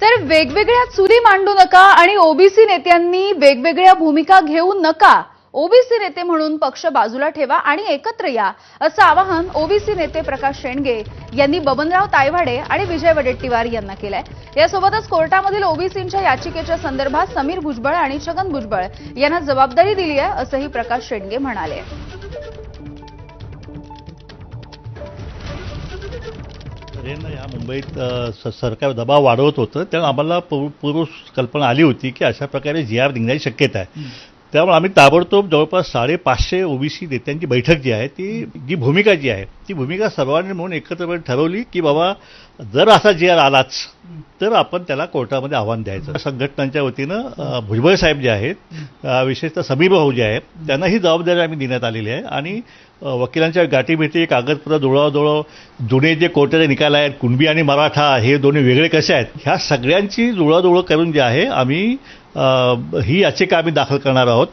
तर वेगवेगळ्या चुली मांडू नका आणि ओबीसी नेत्यांनी वेगवेगळ्या भूमिका घेऊ नका. ओबीसी नेते म्हणून पक्ष बाजूला ठेवा आणि एकत्र या, असं आवाहन ओबीसी नेते प्रकाश शेंडगे यांनी बबनराव तायवाडे आणि विजय वडेट्टीवार यांना केलंय. यासोबतच कोर्टामधील ओबीसींच्या याचिकेच्या संदर्भात समीर भुजबळ आणि छगन भुजबळ यांना जबाबदारी दिली आहे, असंही प्रकाश शेंडगे म्हणाले. या मुंबईत सरकार दबाव वाढवत होतं, त्यामुळे आम्हाला पूर्व कल्पना आली होती की अशा प्रकारे जी.आर. निघण्याची शक्यता आहे. त्यामुळे आम्ही ताबडतोब जवळपास 550 ओबीसी नेत्यांची बैठक जी आहे, जी भूमिका जी आहे ती भूमिका सर्वांनी म्हणून एकत्रपणे ठरवली की बाबा जर असा जी.आर. आलाच तर आपण त्याला कोर्टामध्ये आव्हान द्यायचं. संघटनांच्या वतीनं भुजबळ साहेब जे आहेत, विशेषतः समीर भाऊ जे आहेत, त्यांना ही जबाबदारी आम्ही देण्यात आलेली आहे. आणि वकिलांच्या गाठीभेटी, कागदपत्र जुळवाजुळव, जुने जे कोर्टाचे निकाल आहेत, कुणबी आणि मराठा हे दोन्ही वेगळे कसे आहेत, ह्या सगळ्यांची जुळवाजुळव करून जे आहे आम्ही ही याचिका आम्ही दाखल करणार आहोत.